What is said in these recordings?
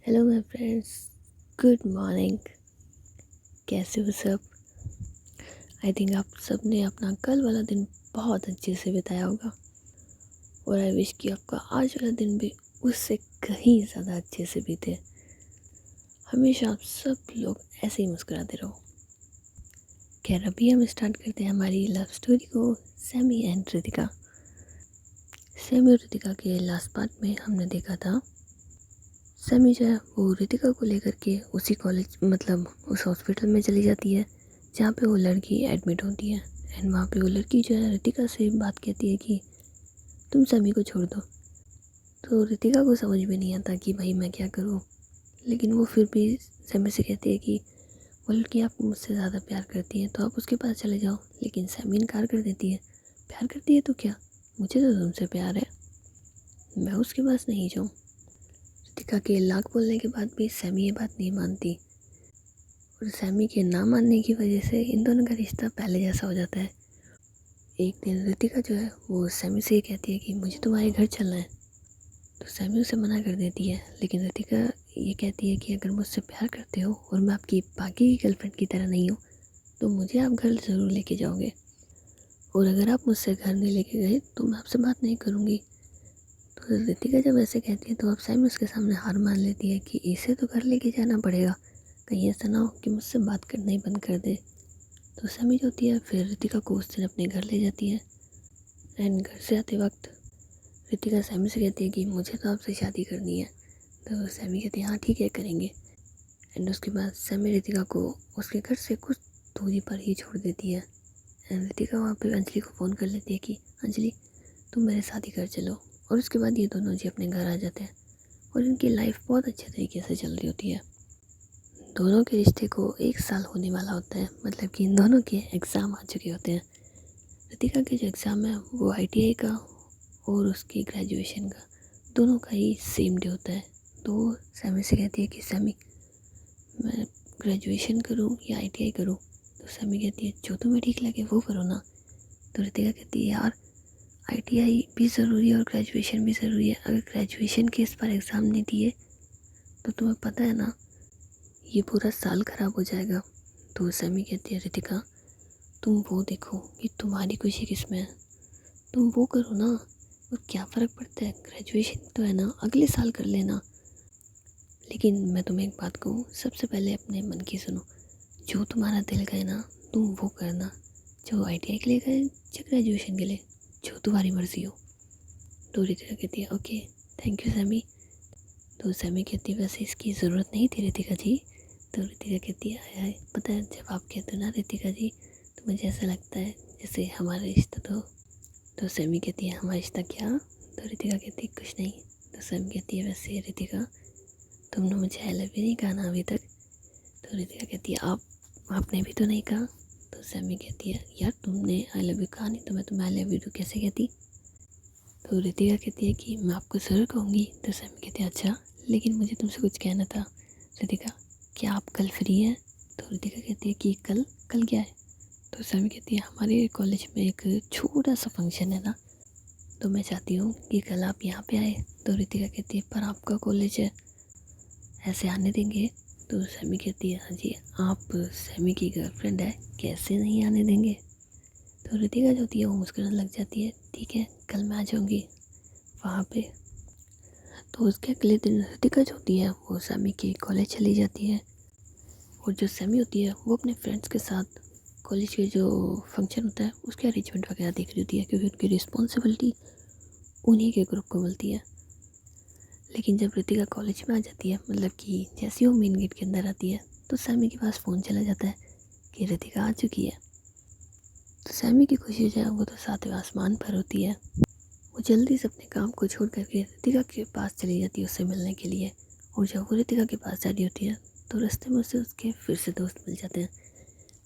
Hello my friends, good morning. कैसे हो सब? आई थिंक आप सब ने अपना कल वाला दिन बहुत अच्छे से बिताया होगा और आई विश कि आपका आज वाला दिन भी उससे कहीं ज़्यादा अच्छे से बीते। हमेशा आप सब लोग ऐसे ही मुस्कुराते रहो। खैर, अभी हम स्टार्ट करते हैं हमारी लव स्टोरी को, सैमी एंड रितिका। सैमी और रितिका के लास्ट पार्ट में हमने देखा था सैमी जो है वो रितिका को लेकर के उसी कॉलेज मतलब उस हॉस्पिटल में चली जाती है जहाँ पे वो लड़की एडमिट होती है। एंड वहाँ पे वो लड़की जो है रितिका से बात कहती है कि तुम सैमी को छोड़ दो। तो रितिका को समझ में नहीं आता कि भाई मैं क्या करूँ, लेकिन वो फिर भी सैमी से कहती है कि वो लड़की आपको मुझसे ज़्यादा प्यार करती है तो आप उसके पास चले जाओ। लेकिन सैमी इनकार कर देती है। प्यार करती है तो क्या, मुझे तो तुमसे प्यार है, मैं उसके पास नहीं जाऊँ। रितिका के लाख बोलने के बाद भी सैमी ये बात नहीं मानती और सैमी के ना मानने की वजह से इन दोनों का रिश्ता पहले जैसा हो जाता है। एक दिन रितिका जो है वो सैमी से ये कहती है कि मुझे तुम्हारे घर चलना है। तो सैमी उसे मना कर देती है, लेकिन रितिका ये कहती है कि अगर मुझसे प्यार करते हो और मैं आपकी बाकी की गर्लफ्रेंड की तरह नहीं हूँ तो मुझे आप घर ज़रूर लेके जाओगे, और अगर आप मुझसे घर नहीं लेके गए तो मैं आपसे बात नहीं करूँगी। तो रितिका जब ऐसे कहती है तो अब सैमी उसके सामने हार मान लेती है कि इसे तो घर लेके जाना पड़ेगा, कहीं ऐसा ना हो कि मुझसे बात करना ही बंद कर दे। तो सैमी जो होती है फिर रितिका को उस दिन अपने घर ले जाती है। एंड घर से आते वक्त रितिका सैमी से कहती है कि मुझे तो आपसे शादी करनी है। तो सैमी कहती है हाँ ठीक है करेंगे। एंड उसके बाद सैमी रितिका को उसके घर से कुछ दूरी पर ही छोड़ देती है। एंड रितिका वहाँ पे अंजलि को फ़ोन कर लेती है कि अंजलि तुम मेरे साथ ही घर चलो। और उसके बाद ये दोनों जी अपने घर आ जाते हैं और इनकी लाइफ बहुत अच्छे तरीके से चल रही होती है। दोनों के रिश्ते को 1 साल होने वाला होता है, मतलब कि इन दोनों के एग्ज़ाम आ चुके होते हैं। रितिका के जो एग्ज़ाम है वो ITI का और उसकी ग्रेजुएशन का दोनों का ही सेम डे होता है। तो सैमी से कहती है कि सैमी मैं ग्रेजुएशन करूँ या ITI करूँ। तो सैमी कहती है जो तुम्हें ठीक लगे वो करो ना। तो रितिका कहती है यार ITI भी ज़रूरी है और ग्रेजुएशन भी ज़रूरी है, अगर ग्रेजुएशन के इस बार एग्ज़ाम नहीं दिए तो तुम्हें पता है ना ये पूरा साल ख़राब हो जाएगा। तो सैमी कहती है रितिका तुम वो देखो कि तुम्हारी खुशी किस में है, तुम वो करो ना, और क्या फ़र्क पड़ता है, ग्रेजुएशन तो है ना, अगले साल कर लेना। लेकिन मैं तुम्हें एक बात कहूँ, सबसे पहले अपने मन की सुनो, जो तुम्हारा दिल कहे ना तुम वो करना, जो ITI के लिए कहे या ग्रेजुएशन के लिए, जो तुम्हारी मर्ज़ी हो। तो रितिका कहती है ओके थैंक यू सैमी। तो सैमी कहती है वैसे इसकी ज़रूरत नहीं थी रितिका जी। तो रितिका कहती है हाय हाय, पता है जब आप कहते हो ना रितिका जी तो मुझे ऐसा लगता है जैसे हमारा रिश्ता तो सैमी कहती है हमारा रिश्ता क्या? तो रितिका कहती है कुछ नहीं। तो सैमी कहती है वैसे रितिका तुमने मुझे आई लव यू नहीं कहा ना अभी तक। तो रितिका कहती है आपने भी तो नहीं कहा। तो सैमी कहती है यार तुमने आई लव यू कहा नहीं तो मैं तुम्हें आई लव यू कैसे कहती। तो रितिका कहती है कि मैं आपको ज़रूर कहूँगी। तो सैमी कहती है अच्छा, लेकिन मुझे तुमसे कुछ कहना था। रितिका क्या आप कल फ्री हैं? तो रितिका कहती है कि कल कल क्या है? तो सैमी कहती है हमारे कॉलेज में एक छोटा सा फंक्शन है ना, तो मैं चाहती हूँ कि कल आप यहाँ पे आए। तो रितिका कहती है पर आपका कॉलेज है, ऐसे आने देंगे? तो सैमी कहती है हाँ जी आप सैमी की गर्लफ्रेंड है, कैसे नहीं आने देंगे। तो रितिका जो होती है वो मुस्कुराने लग जाती है, ठीक है कल मैं आ जाऊँगी वहाँ पे। तो उसके अगले दिन रितिका जो होती है वो सैमी के कॉलेज चली जाती है और जो सैमी होती है वो अपने फ्रेंड्स के साथ कॉलेज के जो फंक्शन होता है उसके अरेंजमेंट वगैरह देख रही होती है, क्योंकि उनकी रिस्पॉन्सिबिलिटी उन्हीं के ग्रुप को मिलती है। लेकिन जब रितिका कॉलेज में आ जाती है, मतलब कि जैसे ही वो मेन गेट के अंदर आती है तो सैमी के पास फ़ोन चला जाता है कि रितिका आ चुकी है। तो सैमी की खुशी जो है वो तो सातवें आसमान पर होती है। वो जल्दी से अपने काम को छोड़ करके रितिका के पास चली जाती है उससे मिलने के लिए। और जब वो रितिका के पास जा रही होती है तो रास्ते में उसे उसके फिर से दोस्त मिल जाते हैं।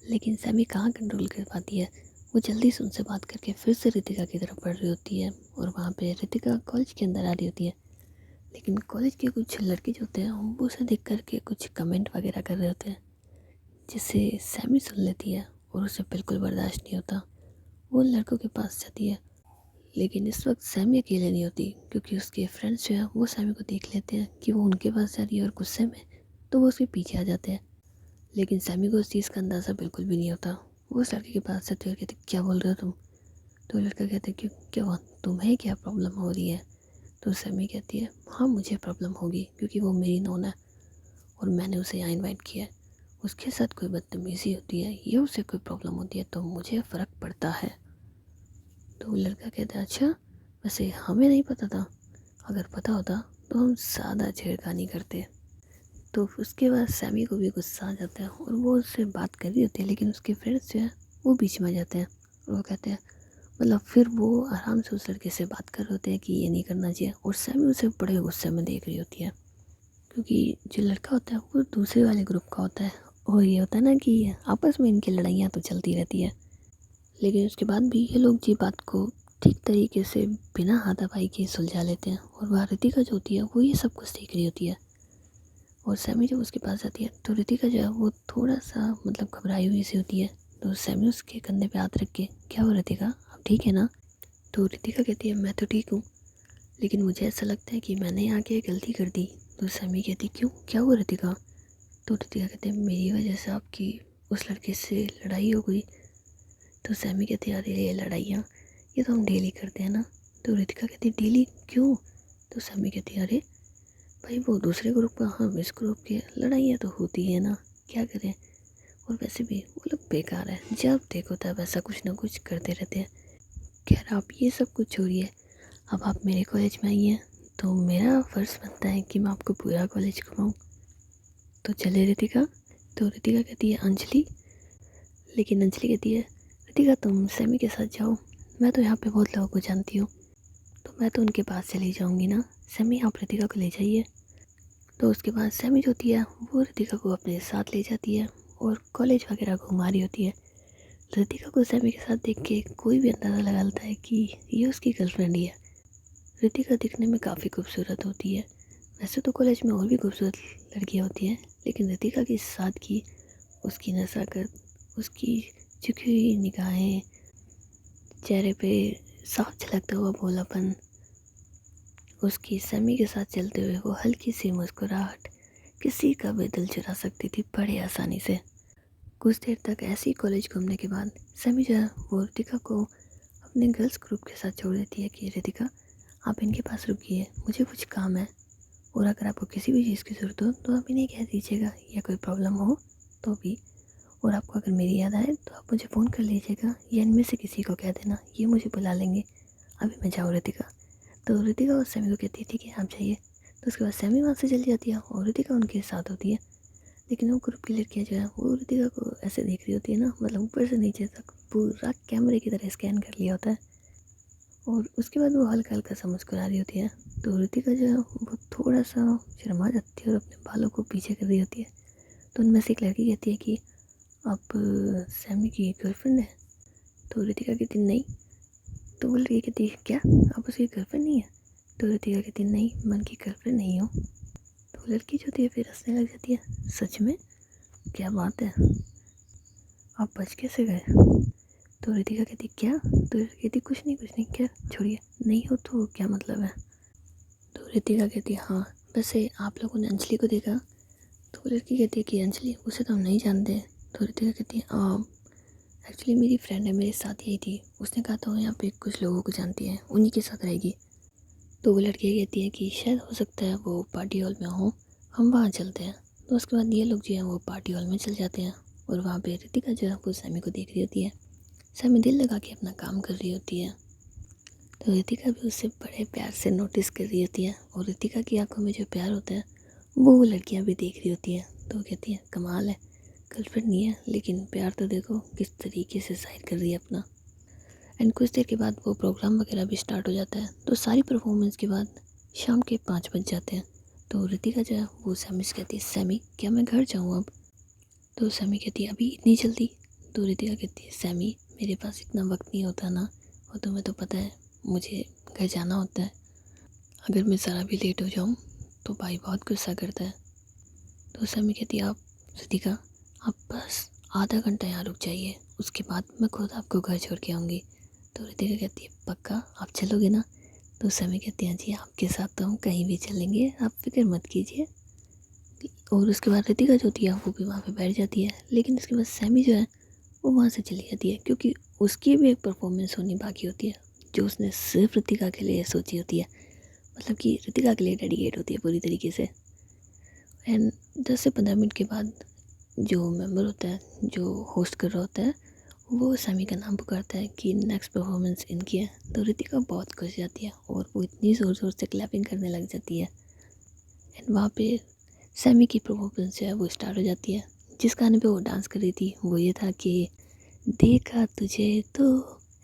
लेकिन सैमी कहाँ कंट्रोल कर पाती है, वो जल्दी से उनसे बात करके फिर से रितिका की तरफ बढ़ रही होती है और वहाँ पे रितिका कॉलेज के अंदर आ रही होती है। लेकिन कॉलेज के कुछ लड़के जो होते हैं वो उसे देख करके कुछ कमेंट वगैरह कर रहे होते हैं, जिससे सैमी सुन लेती है और उसे बिल्कुल बर्दाश्त नहीं होता। वो उन लड़कों के पास जाती है, लेकिन इस वक्त सैमी अकेले नहीं होती, क्योंकि उसके फ्रेंड्स जो है वो सैमी को देख लेते हैं कि वो उनके पास जा रही है और गुस्से में, तो वो उसके पीछे आ जाते हैं। लेकिन सैमी को उस चीज़ का अंदाज़ा बिल्कुल भी नहीं होता। वो उस लड़के के पास जाते और कहते क्या बोल रहे हो तुम? तो लड़का कहते क्यों, क्या हुआ, तुम्हें क्या प्रॉब्लम हो रही है? तो सैमी कहती है हाँ मुझे प्रॉब्लम होगी, क्योंकि वो मेरी नोन है और मैंने उसे यहाँ इन्वाइट किया है। उसके साथ कोई बदतमीज़ी होती है या उसे कोई प्रॉब्लम होती है तो मुझे फ़र्क पड़ता है। तो वो लड़का कहता है अच्छा, वैसे हमें नहीं पता था, अगर पता होता तो हम ज़्यादा छेड़खानी करते। तो उसके बाद सैमी को भी गुस्सा आ जाता है और वो उससे बात कर रही होती है, लेकिन उसके फ्रेंड्स जो है वो बीच में आ जाते हैं और वो कहते हैं, मतलब फिर वो आराम से उस लड़के से बात कर रहे होते हैं कि ये नहीं करना चाहिए, और सैमी उसे बड़े गुस्से में देख रही होती है, क्योंकि जो लड़का होता है वो दूसरे वाले ग्रुप का होता है। और ये होता है ना कि आपस में इनकी लड़ाइयाँ तो चलती रहती है, लेकिन उसके बाद भी ये लोग जी बात को ठीक तरीके से बिना हाथापाई के सुलझा लेते हैं। और वह रितिका जो होती है वो ये सब कुछ देख रही होती है, और सैमी जब उसके पास आती है तो रितिका जो है वो थोड़ा सा मतलब घबराई हुई सी होती है। तो सैमी उसके कंधे पे हाथ रख के क्या हो रितिका, अब ठीक है ना? तो रितिका कहती है मैं तो ठीक हूँ, लेकिन मुझे ऐसा लगता है कि मैंने यहाँ के गलती कर दी। तो सैमी कहती क्यों, क्या हुआ रितिका? तो रितिका कहती है मेरी वजह से आपकी उस लड़के से लड़ाई हो गई। तो सैमी कहती है अरे ये लड़ाइयाँ ये तो हम डेली करते हैं ना। तो रितिका कहती है डेली क्यों? तो सैमी कहती है अरे भाई वो दूसरे ग्रुप का, हम इस ग्रुप के, लड़ाइयाँ तो होती है ना, क्या करें। और वैसे भी वो लोग बेकार है, जब देखो तब ऐसा कुछ ना कुछ करते रहते हैं। खैर आप ये सब कुछ छोड़िए, अब आप मेरे कॉलेज में आई हैं तो मेरा फ़र्ज़ बनता है कि मैं आपको पूरा कॉलेज घुमाऊँ। तो चले रितिका? तो रितिका कहती है अंजलि, लेकिन अंजलि कहती है रितिका तुम सैमी के साथ जाओ, मैं तो यहाँ पे बहुत लोगों को जानती हूँ, तो मैं तो उनके पास चली जाऊँगी ना। सैमी आप रितिका को ले जाइए। तो उसके बाद सैमी जो होती है वो रितिका को अपने साथ ले जाती है और कॉलेज वगैरह घुमा रही होती है। रितिका को सैमी के साथ देख के कोई भी अंदाज़ा लगा लेता है कि ये उसकी गर्लफ्रेंड ही है। रितिका दिखने में काफ़ी खूबसूरत होती है, वैसे तो कॉलेज में और भी खूबसूरत लड़कियाँ होती हैं, लेकिन रितिका के साथ की उसकी नज़ाकत, उसकी झुकी हुई निगाहें, चेहरे पे साफ झलकता हुआ भोलापन, उसकी सैमी के साथ चलते हुए वो हल्की सी मुस्कुराहट किसी का भी दिल चुरा सकती थी बड़े आसानी से। कुछ देर तक ऐसे ही कॉलेज घूमने के बाद सैमी जो है वो रितिका को अपने गर्ल्स ग्रुप के साथ छोड़ देती है कि रितिका आप इनके पास रुकिए, मुझे कुछ काम है, और अगर आपको किसी भी चीज़ की ज़रूरत हो तो आप इन्हें कह दीजिएगा, या कोई प्रॉब्लम हो तो भी। और आपको अगर मेरी याद आए तो आप मुझे फ़ोन कर लीजिएगा, या इनमें से किसी को कह देना, ये मुझे बुला लेंगे। अभी मैं जाऊँ रितिका? तो रितिका और सैमी को कहती है ठीक है आप जाइए। तो उसके बाद सैमी वहाँ से चली जाती है और रितिका उनके साथ होती है। लेकिन वो ग्रुप की लड़कियाँ जो है वो रितिका को ऐसे देख रही होती है ना, मतलब ऊपर से नीचे तक पूरा कैमरे की तरह स्कैन कर लिया होता है। और उसके बाद वो हल्का हल्का सा मुस्कुरा रही होती है। तो रितिका जो है वो थोड़ा सा शर्मा जाती है और अपने बालों को पीछे कर रही होती है। तो उनमें से एक लड़की कहती है कि आप सैमी की गर्लफ्रेंड है? तो रितिका कहती नहीं। तो वो लड़की कहती है क्या आप उसकी गर्लफ्रेंड नहीं है? तो रितिका कहती नहीं मैं उनकी गर्लफ्रेंड नहीं हूँ। तो लड़की जो होती है फिर हंसने लग जाती है, सच में, क्या बात है, आप बच कैसे गए? तो रितिका कहती क्या? तो कहती कुछ नहीं क्या, छोड़िए, नहीं हो तो क्या मतलब है। तो रितिका कहती हाँ, वैसे आप लोगों ने अंजलि को देखा? तो वो लड़की कहती है कि अंजलि, उसे तो हम नहीं जानते। तो रितिका कहती है एक्चुअली मेरी फ्रेंड है, मेरे साथ ही थी, उसने कहा था वो यहाँ पे कुछ लोगों को जानती है, उन्हीं के साथ रहेगी। तो वो लड़की कहती है कि शायद हो सकता है वो पार्टी हॉल में हो, हम वहाँ चलते हैं। तो उसके बाद ये लोग जो हैं वो पार्टी हॉल में चल जाते हैं, और वहाँ पे रितिका जो है वो सैमी को देख रही होती है। सैमी दिल लगा के अपना काम कर रही होती है। तो रितिका भी उससे बड़े प्यार से नोटिस कर रही होती है, और रितिका की आंखों में जो प्यार होता है वो लड़कियां भी देख रही होती हैं। तो वो कहती है कमाल है, गर्लफ्रेंड नहीं है लेकिन प्यार तो देखो किस तरीके से जाहिर कर रही है अपना। एंड कुछ देर के बाद वो प्रोग्राम वगैरह भी स्टार्ट हो जाता है। तो सारी परफॉर्मेंस के बाद शाम के 5 बज जाते हैं। तो रितिका जो है वो सैमी से कहती है सैमी क्या मैं घर जाऊँ अब? तो सैमी कहती है अभी इतनी जल्दी? तो रितिका कहती है सैमी मेरे पास इतना वक्त नहीं होता ना, और तुम्हें तो पता है मुझे घर जाना होता है, अगर मैं ज़रा भी लेट हो जाऊँ तो भाई बहुत गुस्सा करता है। तो सैमी कहती है आप रितिका आप बस आधा घंटा यहाँ रुक जाइए, उसके बाद मैं खुद आपको घर छोड़ के आऊँगी। तो रितिका कहती है पक्का आप चलोगे ना? तो सैमी कहती है जी आपके साथ तो हम कहीं भी चलेंगे, आप फिक्र मत कीजिए। और उसके बाद रितिका जो होती है वो भी वहाँ पे बैठ जाती है, लेकिन उसके बाद सैमी जो है वो वहाँ से चली जाती है क्योंकि उसकी भी एक परफॉर्मेंस होनी बाकी होती है जो उसने सिर्फ रितिका के लिए सोची होती है, मतलब कि रितिका के लिए डेडिकेट होती है पूरी तरीके से। एंड 10 से 15 मिनट के बाद जो मेंबर होता है, जो होस्ट कर रहा होता है, वो सैमी का नाम पुकारता है कि नेक्स्ट परफॉर्मेंस इनकी है। तो रितिका बहुत खुश जाती है और वो इतनी ज़ोर ज़ोर से क्लैपिंग करने लग जाती है। एंड वहाँ पे सैमी की परफॉर्मेंस जो है वो स्टार्ट हो जाती है। जिस गाने पे वो डांस कर रही थी वो ये था कि देखा तुझे तो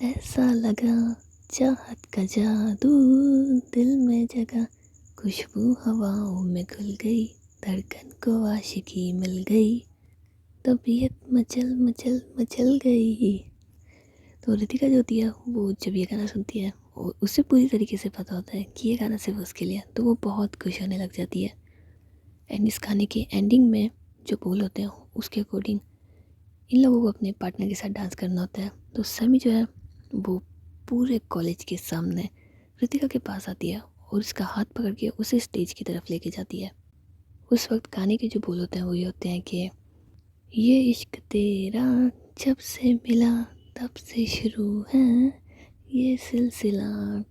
ऐसा लगा, चाहत का जादू दिल में जगा, खुशबू हवाओं में घुल गई, धड़कन को आशिकी मिल गई, तबीयत मचल मचल मचल गई। तो रितिका जो होती है वो जब ये गाना सुनती है और उसे पूरी तरीके से पता होता है कि ये गाना सिर्फ उसके लिए है, तो वो बहुत खुश होने लग जाती है। एंड इस गाने के एंडिंग में जो बोल होते हैं उसके अकॉर्डिंग इन लोगों को अपने पार्टनर के साथ डांस करना होता है। तो सैमी जो है वो पूरे कॉलेज के सामने रितिका के पास आती है और उसका हाथ पकड़ के उसे स्टेज की तरफ लेके जाती है। उस वक्त गाने के जो बोल होते हैं वो ये होते हैं कि ये इश्क तेरा जब से मिला तब से शुरू है ये सिलसिला।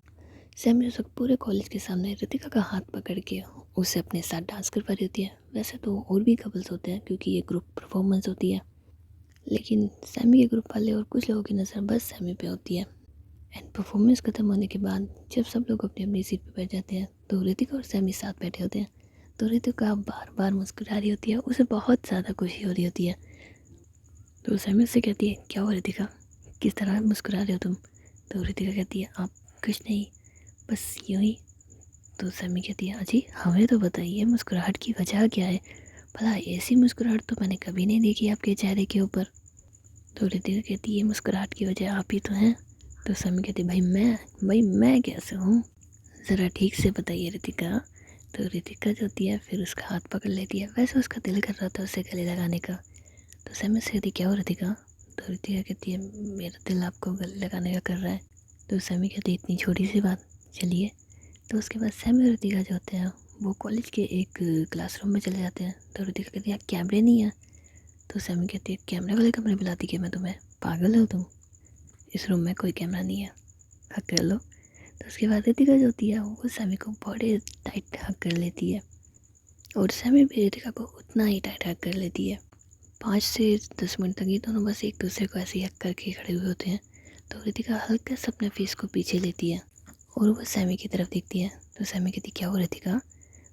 सैमी उस वक्त पूरे कॉलेज के सामने रितिका का हाथ पकड़ के उसे अपने साथ डांस कर पा रही होती है। वैसे तो और भी कपल्स होते हैं क्योंकि ये ग्रुप परफॉर्मेंस होती है, लेकिन सैमी के ग्रुप वाले और कुछ लोगों की नज़र बस सैमी पे होती है। एंड परफॉर्मेंस ख़त्म होने के बाद जब सब लोग अपनी अपनी सीट पे बैठ जाते हैं तो रितिका और सैमी साथ बैठे होते हैं। तो रितिका बार बार मुस्कुरा रही होती है, उसे बहुत ज़्यादा खुशी हो रही होती है। तो सैमी उससे कहती है क्या हुआ रितिका, किस तरह मुस्कुरा रहे हो तुम? तो रितिका कहती है आप कुछ नहीं, बस यूँ ही। तो सैमी कहती है अजी हमें तो बताइए मुस्कुराहट की वजह क्या है, भला ऐसी मुस्कुराहट तो मैंने कभी नहीं देखी आपके चेहरे के ऊपर। तो रितिका कहती है मुस्कुराहट की वजह आप ही तो हैं। तो सैमी कहती भाई मैं कैसे हूँ, ज़रा ठीक से बताइए रितिका। तो रितिका जो होती है फिर उसका हाथ पकड़ लेती है, वैसे उसका दिल कर रहा था उसे गले लगाने का। तो सैमी से कहती क्या हो रितिका? तो रितिका कहती है मेरा दिल आपको गले लगाने का कर रहा है। तो सैमी कहती है इतनी छोटी सी बात, चलिए। तो उसके बाद सैमी और रितिका जो होते हैं वो कॉलेज के एक क्लासरूम में चले जाते हैं। तो रितिका कहती है कैमरे नहीं है? तो सैमी कहती है कैमरे वाले कमरे बुलाती क्या मैं तुम्हें, पागल हो तुम, इस रूम में कोई कैमरा नहीं है, हक कर लो। तो उसके बाद रितिका जो होती है वो सैमी को बड़े टाइट हक कर लेती है और सैमी भी रितिका को उतना ही टाइट हक कर लेती है। 5 से 10 मिनट तक ये दोनों बस एक दूसरे को ऐसे ही हक करके खड़े हुए होते हैं। तो रितिका हल्का सा अपने फेस को पीछे लेती है और वो सैमी की तरफ देखती है। तो सैमी कहती क्या हो रितिका?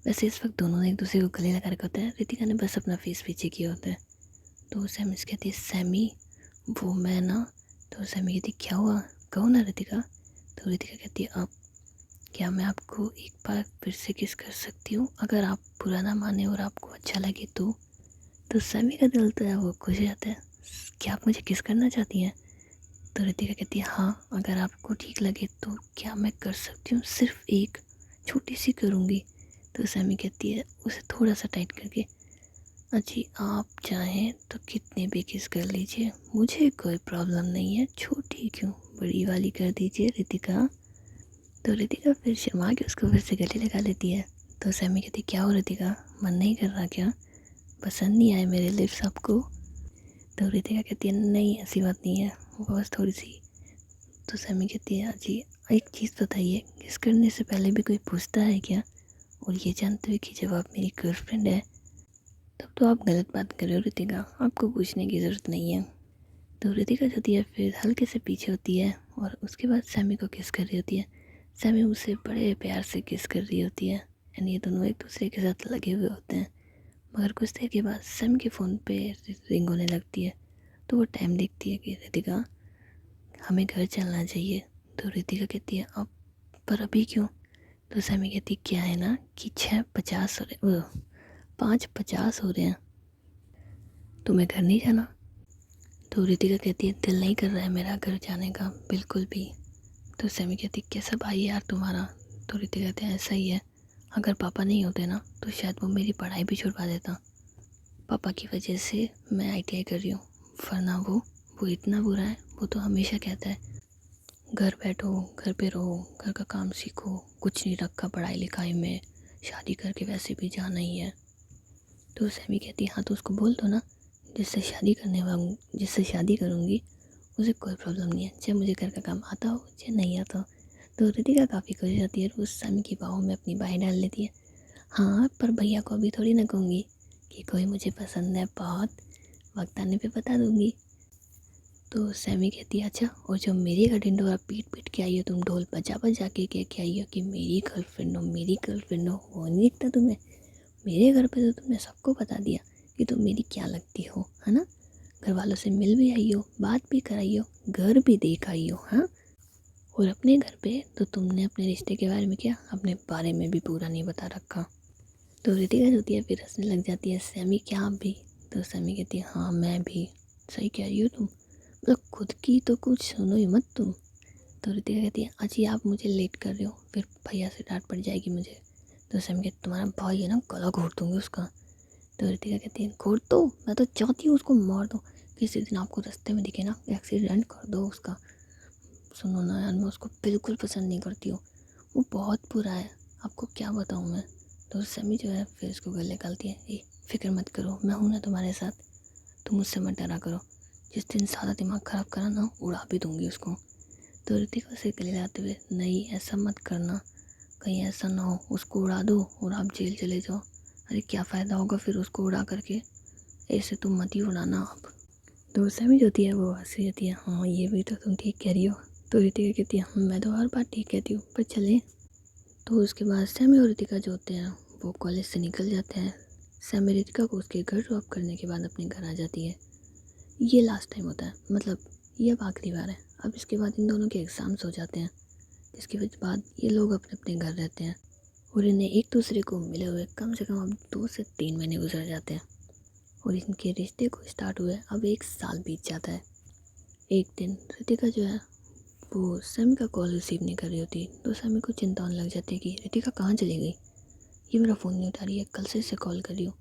वैसे इस वक्त दोनों ने एक दूसरे को गले लगा रखा होता है, रितिका ने बस अपना फेस पीछे किया होता है। तो सैमी से कहती है सैमी वो मैं ना। तो सैमी कहती क्या हुआ, कहो ना रितिका। तो रितिका कहती है आप, क्या मैं आपको एक बार फिर से किस कर सकती हूँ अगर आप बुरा ना माने और आपको अच्छा लगे तो। तो सैमी का दिल तो है वो खुश हो जाता है, क्या आप मुझे किस करना चाहती हैं? तो रितिका कहती है हाँ अगर आपको ठीक लगे तो क्या मैं कर सकती हूँ, सिर्फ एक छोटी सी करूँगी। तो सैमी कहती है उसे थोड़ा सा टाइट करके अजी आप चाहें तो कितने भी किस कर लीजिए, मुझे कोई प्रॉब्लम नहीं है, छोटी क्यों बड़ी वाली कर दीजिए रितिका। तो रितिका फिर शर्मा के उसको फिर से गले लगा लेती है। तो सैमी कहती क्या हो रितिका, मन नहीं कर रहा क्या, पसंद नहीं आए मेरे लिप्स आपको? तो रितिका कहती है नहीं ऐसी बात नहीं है, बस थोड़ी सी। तो सैमी कहती है अजी एक चीज़ बताइए, किस करने से पहले भी कोई पूछता है क्या, और ये जानते हुए कि जब आप मेरी गर्लफ्रेंड है तब तो आप गलत बात कर रहे हो रितिका, आपको पूछने की ज़रूरत नहीं है। तो रितिका जो होती है फिर हल्के से पीछे होती है और उसके बाद सैमी को किस कर रही होती है। सैमी उसे बड़े प्यार से किस कर रही होती है एंड ये दोनों एक दूसरे के साथ लगे हुए होते हैं। मगर कुछ देर के बाद सैमी के फ़ोन पे रिंग होने लगती है। तो वो टाइम देखती है कि रितिका हमें घर चलना चाहिए। तो रितिका कहती है अब, पर अभी क्यों? तो सैमी कहती क्या है ना कि 6:50 हो रहे, 5:50 हो रहे हैं, तुम्हें घर नहीं जाना? तो रितिका कहती है दिल नहीं कर रहा है मेरा घर जाने का बिल्कुल भी। तो सैमी कहती कैसा भाई यार तुम्हारा? तो रितिका कहते हैं ऐसा ही है, अगर पापा नहीं होते ना तो शायद वो मेरी पढ़ाई भी छुड़वा देता, पापा की वजह से मैं आईटीआई कर रही हूँ, वरना वो इतना बुरा है, वो तो हमेशा कहता है घर बैठो, घर पे रहो, घर का काम सीखो, कुछ नहीं रखा पढ़ाई लिखाई में, शादी करके वैसे भी जाना ही है। तो सैमी कहती है हाँ तो उसको बोल दो ना, जिससे शादी करूँगी उसे कोई प्रॉब्लम नहीं है, चाहे मुझे घर का काम आता हो चाहे नहीं आता हो। तो रितिका काफ़ी खुश हो जाती है और उस सैमी की बाहों में अपनी बाहें डाल लेती है। हाँ पर भैया को अभी थोड़ी ना कहूँगी कि कोई मुझे पसंद है बहुत, वक्त आने पे बता दूँगी। तो सैमी कहती है अच्छा, और जो मेरी घर ढिंडोरा पीट पीट के आई हो, तुम ढोल बजा बजा के कह के आई हो कि मेरी गर्लफ्रेंड हो, वो नहीं दिखता तुम्हें? मेरे घर पे तो तुमने सबको बता दिया कि तुम मेरी क्या लगती हो, है ना? घर वालों से मिल भी आई हो, बात भी कराई हो, घर भी देख आई हो, हाँ? और अपने घर पे तो तुमने अपने रिश्ते के बारे में क्या, अपने बारे में भी पूरा नहीं बता रखा। तो रितिका जो होती है फिर हंसने लग जाती है, सैमी क्या आप भी? तो सैमी कहती है हाँ मैं भी। सही कह रही हो तुम, मतलब खुद की तो कुछ सुनो ही मत तुम। तो रितिका कहती है अजी आप मुझे लेट कर रहे हो, फिर भैया से डांट पड़ जाएगी मुझे। तो सैमी कहती तुम्हारा भाई है ना, गला घोट दूँगी उसका। तो रितिका कहती है घोट दो, मैं तो चाहती हूँ उसको मार दो, किसी दिन आपको रास्ते में दिखे ना एक्सीडेंट कर दो उसका। सुनो ना यार, मैं उसको बिल्कुल पसंद नहीं करती हूँ, वो बहुत बुरा है, आपको क्या बताऊँ मैं। तो सैमी जो है फिर उसको गले निकालती है, ए फिक्र मत करो, मैं हूँ ना तुम्हारे साथ, तुम मुझसे मत डरा करो, जिस दिन सारा दिमाग ख़राब करा ना उड़ा भी दूँगी उसको। तो ऋतिका उसे गले लगाते हुए, नहीं ऐसा मत करना, कहीं ऐसा ना हो उसको उड़ा दो और आप जेल चले जाओ, अरे क्या फ़ायदा होगा फिर उसको उड़ा करके, ऐसे तुम मत ही उड़ाना आप। तो सैमी जो होती है वो हंसी जाती है, हाँ ये भी तो तुम ठीक कह रही हो। तो ऋतिका कहती है मैं तो हर बात ठीक कहती हूँ, पर चले। तो उसके बाद सैमी और ऋतिका जो होते हैं वो कॉलेज से निकल जाते हैं। सैमी ऋतिका को उसके घर ड्रॉप करने के बाद अपने घर आ जाती है। ये लास्ट टाइम होता है, मतलब ये अब आखिरी बार है, अब इसके बाद इन दोनों के एग्ज़ाम्स हो जाते हैं, जिसके बाद ये लोग अपने अपने घर रहते हैं और इन्हें एक दूसरे को मिले हुए कम से कम अब 2 से 3 महीने गुजर जाते हैं और इनके रिश्ते को स्टार्ट हुए अब 1 साल बीत जाता है। एक दिन रितिका जो है वो सैमी का कॉल रिसीव नहीं कर रही होती, तो सैमी को चिंता होने लग जाती है कि रितिका कहाँ चली गई, ये मेरा फ़ोन नहीं उठा रही है, कल से इसे कॉल कर रही हूँ।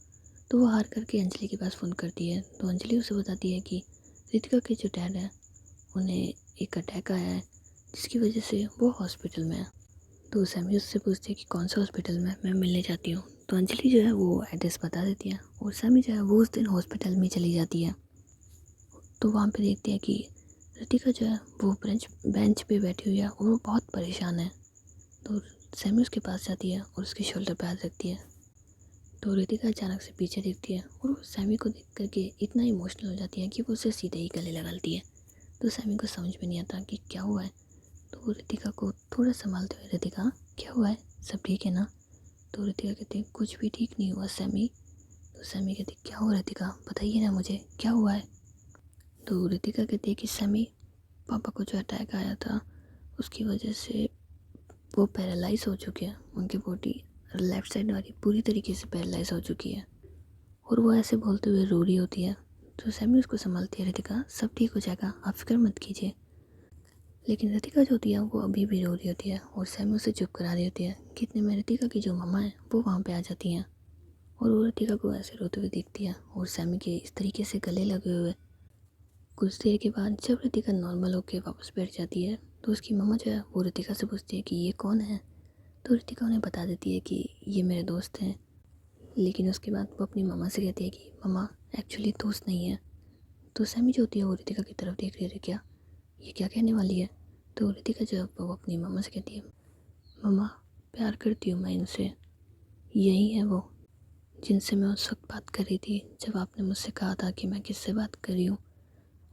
तो वो हार करके अंजलि के पास फ़ोन करती है, तो अंजलि उसे बताती है कि रितिका के जो डैड है उन्हें एक अटैक आया है, जिसकी वजह से वो हॉस्पिटल में है। तो सैमी उससे पूछती है कि कौन सा हॉस्पिटल में, मैं मिलने जाती हूँ। तो अंजलि जो है वो एड्रेस बता देती है और सैमी जो है वो उस दिन हॉस्पिटल में चली जाती है। तो वहाँ पे देखती है कि रितिका जो है वो बेंच पे बैठी हुई है और वो बहुत परेशान है। तो सैमी उसके पास जाती है और उसके शोल्डर पे हाथ रखती है। तो रितिका अचानक से पीछे देखती है और वो सैमी को देख करके इतना इमोशनल हो जाती है कि वो उसे सीधे ही गले लगा लेती है। तो सैमी को समझ में नहीं आता कि क्या हुआ है। तो वो रितिका को थोड़ा संभालते हुए, रितिका क्या हुआ है, सब ठीक है ना? तो रितिका कहती है कुछ भी ठीक नहीं हुआ सैमी। तो सैमी कहती क्या हुआ रितिका, बताइए ना मुझे क्या हुआ है। तो रितिका कहती है कि सैमी पापा को जो अटैक आया था उसकी वजह से वो पैरालाइज हो चुके हैं, उनकी बॉडी लेफ़्ट साइड वाली पूरी तरीके से पैरालाइज हो चुकी है और वो ऐसे बोलते हुए रो रही होती है। तो सैमी उसको संभालती है, रितिका सब ठीक हो जाएगा, आप फिक्र मत कीजिए। लेकिन रितिका जो होती है वो अभी भी रो रही होती है और सैमी उसे चुप करा रही होती है कि इतने में रितिका की जो मम्मा है वो वहाँ पे आ जाती हैं और वो रितिका को ऐसे रोते हुए देखती है और सैमी के इस तरीके से गले लगे हुए। कुछ देर के बाद जब रितिका नॉर्मल होकर वापस बैठ जाती है तो उसकी मम्मा जो है वो रितिका से पूछती है कि ये कौन है। तो रितिका उन्हें बता देती है कि ये मेरे दोस्त हैं। लेकिन उसके बाद वो अपनी मम्मा से कहती है कि मम्मा एक्चुअली दोस्त नहीं है। तो सैमी जो होती है वो रितिका की तरफ देख रही है, क्या ये क्या कहने वाली है। तो रितिका जब वो अपनी मम्मा से कहती है मम्मा प्यार करती हूँ मैं इनसे, यही है वो जिनसे मैं उस वक्त बात कर रही थी जब आपने मुझसे कहा था कि मैं किससे बात कर रही हूँ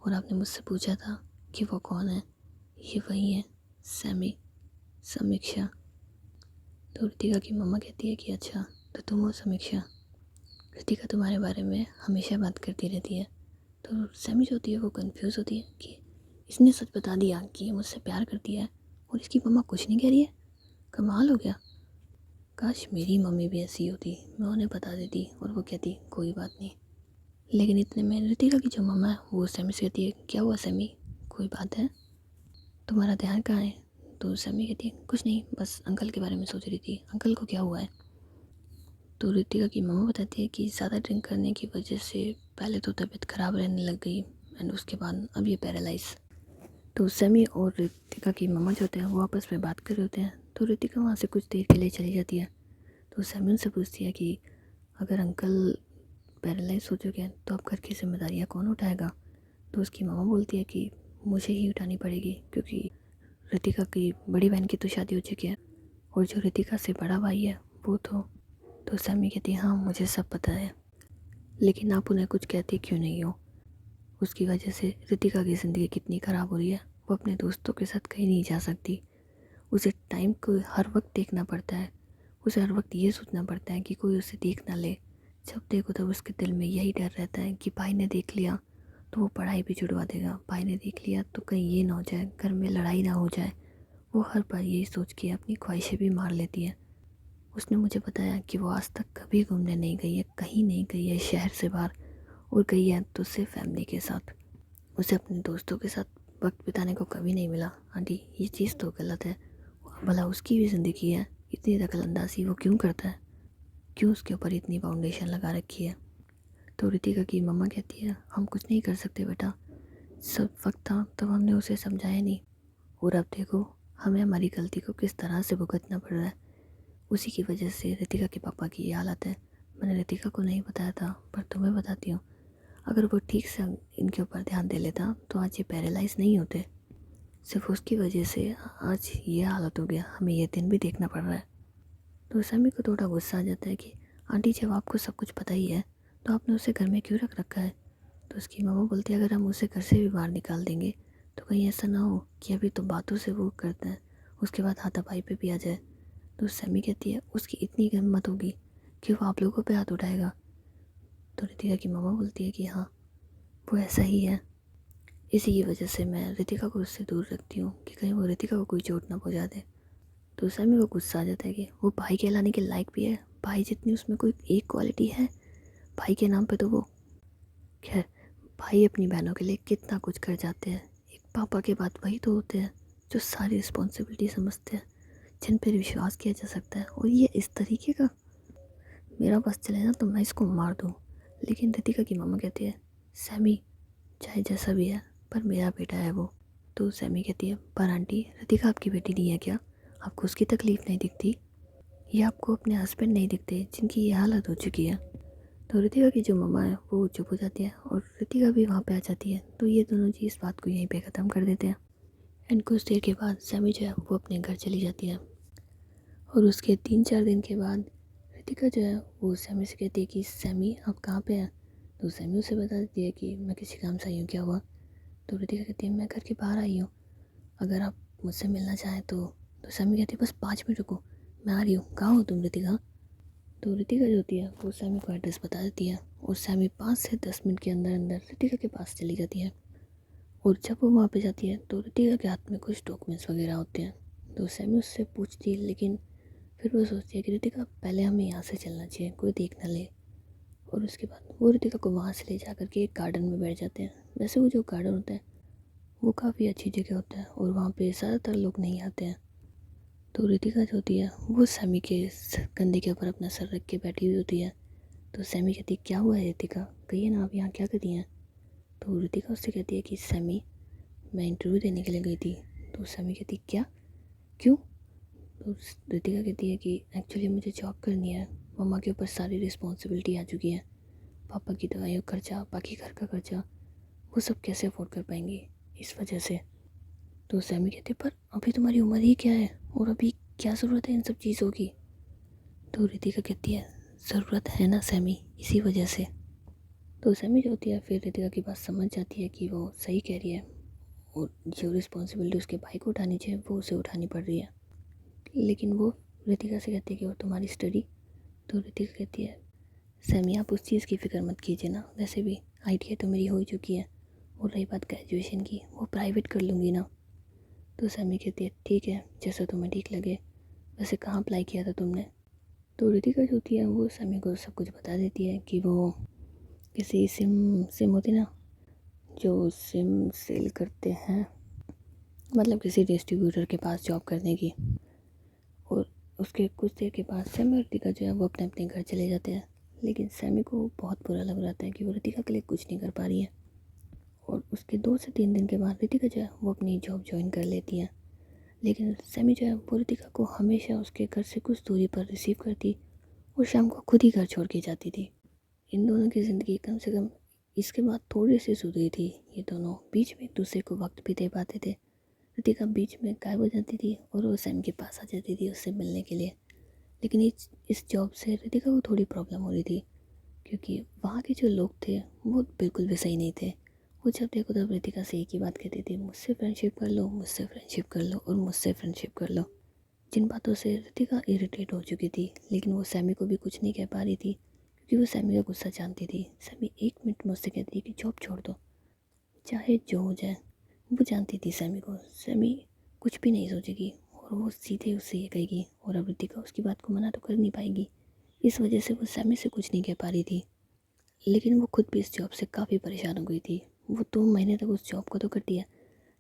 और आपने मुझसे पूछा था कि वो कौन है, ये वही है सैमी, समीक्षा। तो रितिका की मम्मा कहती है कि अच्छा तो तुम हो समीक्षा, रितिका तुम्हारे बारे में हमेशा बात करती रहती है। तो सैमी जो होती है वो कंफ्यूज होती है कि इसने सच बता दिया कि ये मुझसे प्यार करती है और इसकी मम्मा कुछ नहीं कह रही है, कमाल हो गया। काश मेरी मम्मी भी ऐसी होती, मैं उन्हें बता देती और वो कहती कोई बात नहीं। लेकिन इतने में रितिका की जो मम्मा है वो सैमी से कहती है क्या हुआ सैमी, कोई बात है, तुम्हारा ध्यान कहाँ है। तो सैमी कहती है कुछ नहीं, बस अंकल के बारे में सोच रही थी, अंकल को क्या हुआ है। तो रितिका की मम्मा बताती है कि ज़्यादा ड्रिंक करने की वजह से पहले तो तबीयत ख़राब रहने लग गई एंड उसके बाद अब ये पैरालाइज। तो सैमी और रितिका की मम्मा जो होते हैं वो आपस में बात कर रहे होते हैं। तो रितिका वहाँ से कुछ देर के लिए चली जाती है। तो सैमी उनसे पूछती है कि अगर अंकल पैरालाइज हो चुके हैं तो अब घर की जिम्मेदारियाँ कौन उठाएगा। तो उसकी मम्मा बोलती है कि मुझे ही उठानी पड़ेगी, क्योंकि रितिका की बड़ी बहन की तो शादी हो चुकी है और जो रितिका से बड़ा भाई है वो तो सैमी कहती है हाँ मुझे सब पता है, लेकिन आप उन्हें कुछ कहती क्यों नहीं हो। उसकी वजह से रितिका की ज़िंदगी कितनी ख़राब हो रही है। वो अपने दोस्तों के साथ कहीं नहीं जा सकती। उसे टाइम को हर वक्त देखना पड़ता है। उसे हर वक्त ये सोचना पड़ता है कि कोई उसे देख ना ले। जब देखो तब उसके दिल में यही डर रहता है कि भाई ने देख लिया तो वो पढ़ाई भी छुड़वा देगा, भाई ने देख लिया तो कहीं ये ना हो जाए, घर में लड़ाई ना हो जाए। वो हर बार यही सोच के अपनी ख्वाहिशें भी मार लेती है। उसने मुझे बताया कि वो आज तक कभी घूमने नहीं गई है, कहीं नहीं गई है शहर से बाहर, और गई है तो सिर्फ फैमिली के साथ। उसे अपने दोस्तों के साथ वक्त बिताने को कभी नहीं मिला। आंटी ये चीज़ तो गलत है, भला उसकी भी ज़िंदगी है, इतनी दखलंदाजी वो क्यों करता है, क्यों उसके ऊपर इतनी फाउंडेशन लगा रखी है। तो रितिका की मम्मा कहती है हम कुछ नहीं कर सकते बेटा, सब वक्त था तब हमने उसे समझाया नहीं, और अब देखो हमें हमारी गलती को किस तरह से भुगतना पड़ रहा है। उसी की वजह से रितिका के पापा की ये हालत है। मैंने रितिका को नहीं बताया था पर तुम्हें बताती हूँ, अगर वो ठीक से इनके ऊपर ध्यान दे लेता तो आज ये पैरालाइज नहीं होते। सिर्फ उसकी वजह से आज ये हालत हो गया, हमें ये दिन भी देखना पड़ रहा है। तो सैमी को थोड़ा गुस्सा आ जाता है कि आंटी जब आपको सब कुछ पता ही है तो आपने उसे घर में क्यों रख रखा है। तो उसकी मामा बोलती है अगर हम उसे घर से भी बाहर निकाल देंगे तो कहीं ऐसा ना हो कि अभी तो बातों से वो करते हैं उसके बाद हाथापाई पे भी आ जाए। तो सैमी कहती है उसकी इतनी हिम्मत होगी कि वो आप लोगों पे हाथ उठाएगा। तो रितिका की मामा बोलती है कि हाँ वो ऐसा ही है, इसी की वजह से मैं रितिका को उससे दूर रखती हूँ कि कहीं वो रितिका को कोई चोट ना पहुँचा दे। तो सैमी को गुस्सा आ जाता है कि वो भाई कहलाने के लायक भी है, भाई जितनी उसमें कोई एक क्वालिटी है भाई के नाम पे तो वो। खैर भाई अपनी बहनों के लिए कितना कुछ कर जाते हैं। एक पापा के बाद वही तो होते हैं जो सारी रिस्पॉन्सिबिलिटी समझते हैं, जिन पर विश्वास किया जा सकता है, और ये इस तरीके का। मेरा बस चले ना तो मैं इसको मार दूँ। लेकिन रितिका की मम्मा कहती है सैमी चाहे जैसा भी है पर मेरा बेटा है वो। तो सैमी कहती है पर आंटी रितिका आपकी बेटी नहीं है क्या, आपको उसकी तकलीफ़ नहीं दिखती, या आपको अपने हस्बैंड नहीं दिखते जिनकी ये हालत हो चुकी है। तो रितिका की जो मम्मा है वो चुप हो जाती है और रितिका भी वहाँ पे आ जाती है। तो ये दोनों जी इस बात को यहीं पे ख़त्म कर देते हैं। एंड कुछ देर के बाद सैमी जो है वो अपने घर चली जाती है, और उसके 3-4 दिन के बाद रितिका जो है वो सैमी से कहती है कि सैमी आप कहाँ पे हैं। तो सैमी उसे बता देती है कि मैं किसी काम से आई हूँ, क्या हुआ। तो रितिका कहती है मैं घर के बाहर आई हूँ, अगर आप मुझसे मिलना चाहें तो सैमी कहती है बस 5 मिनट रुको मैं आ रही हूँ, कहाँ हो तुम रितिका। तो रितिका जो होती है वो सैमी को एड्रेस बता देती है, और सैमी 5 से 10 मिनट के अंदर अंदर रितिका के पास चली जाती है। और जब वो वहाँ पे जाती है तो रितिका के हाथ में कुछ डॉक्यूमेंट्स वगैरह होते हैं। तो सैमी उससे पूछती है, लेकिन फिर वो सोचती है कि रितिका पहले हमें यहाँ से चलना चाहिए, कोई देख ना ले। और उसके बाद वो रितिका को वहाँ से ले जा करके एक गार्डन में बैठ जाते हैं। वैसे वो जो गार्डन होता है वो काफ़ी अच्छी जगह होता है और वहाँ पे ज़्यादातर लोग नहीं आते हैं। तो रितिका जो होती है वो सैमी के कंधे के ऊपर अपना सर रख के बैठी हुई होती है। तो सैमी कहती है क्या हुआ है रितिका, कहिए ना आप यहाँ क्या कर रही हैं। तो रितिका उससे कहती है कि सैमी मैं इंटरव्यू देने के लिए गई थी। तो सैमी कहती क्या, क्यों। तो रितिका कहती है कि एक्चुअली मुझे जॉब करनी है, मम्मा के ऊपर सारी रिस्पॉन्सिबिलिटी आ चुकी है, पापा की दवाइयों का खर्चा, बाकी घर का खर्चा, वो सब कैसे अफोर्ड कर पाएंगी इस वजह से। तो सैमी कहती पर अभी तुम्हारी उम्र ही क्या है और अभी क्या ज़रूरत है इन सब चीज़ों की। तो रितिका कहती है ज़रूरत है ना सैमी, इसी वजह से। तो सैमी जो होती है फिर रितिका की बात समझ जाती है कि वो सही कह रही है, और जो रिस्पॉन्सिबिलिटी उसके भाई को उठानी चाहिए वो उसे उठानी पड़ रही है। लेकिन वो रितिका से कहती है कि वो तुम्हारी स्टडी। तो रितिका कहती है सैमी आप उस चीज़ की फ़िक्र मत कीजिए ना, वैसे भी आईटीआई तो मेरी हो ही चुकी है, और रही बात ग्रेजुएशन की वो प्राइवेट कर लूँगी ना। तो सैमी कहती है ठीक है जैसा तुम्हें ठीक लगे, वैसे कहाँ अप्लाई किया था तुमने। तो रितिका जो होती है वो सैमी को सब कुछ बता देती है कि वो किसी सिम सिम होती ना जो सिम सेल करते हैं, मतलब किसी डिस्ट्रीब्यूटर के पास जॉब करने की। और उसके कुछ देर के बाद सैमी और रितिका जो है वो अपने अपने घर चले जाते हैं। लेकिन सैमी को बहुत बुरा लग रहा था कि वो रितिका के लिए कुछ नहीं कर पा रही है, और उसके 2 से 3 दिन के बाद रितिका जो है वो अपनी जॉब ज्वाइन कर लेती है। लेकिन सैमी जो है वो रितिका को हमेशा उसके घर से कुछ दूरी पर रिसीव करती और शाम को खुद ही घर छोड़ के जाती थी। इन दोनों की ज़िंदगी कम से कम इसके बाद थोड़ी सी सुधरी थी। ये दोनों बीच में एक दूसरे को वक्त भी दे पाते थे। रितिका बीच में गायब हो जाती थी और वो सैम के पास आ जाती थी उससे मिलने के लिए। लेकिन इस जॉब से रितिका को थोड़ी प्रॉब्लम हो रही थी, क्योंकि वहाँ के जो लोग थे वो बिल्कुल भी सही नहीं थे। वो जब देखो तब रितिका से एक ही बात कहती थी, मुझसे फ्रेंडशिप कर लो, मुझसे फ्रेंडशिप कर लो और मुझसे फ्रेंडशिप कर लो। जिन बातों से रितिका इरिटेट हो चुकी थी, लेकिन वो सैमी को भी कुछ नहीं कह पा रही थी, क्योंकि वो सैमी का गुस्सा जानती थी। सैमी 1 मिनट मुझसे कहती थी कि जॉब छोड़ दो, चाहे जो हो जाए। वो जानती थी सैमी को, सैमी कुछ भी नहीं सोचेगी और वो सीधे उससे ये कहेगी, और अब रितिका उसकी बात को मना तो कर नहीं पाएगी। इस वजह से वो सैमी से कुछ नहीं कह पा रही थी। लेकिन वो खुद भी इस जॉब से काफ़ी परेशान हो गई थी। वो 2 महीने तक उस जॉब को तो करती है,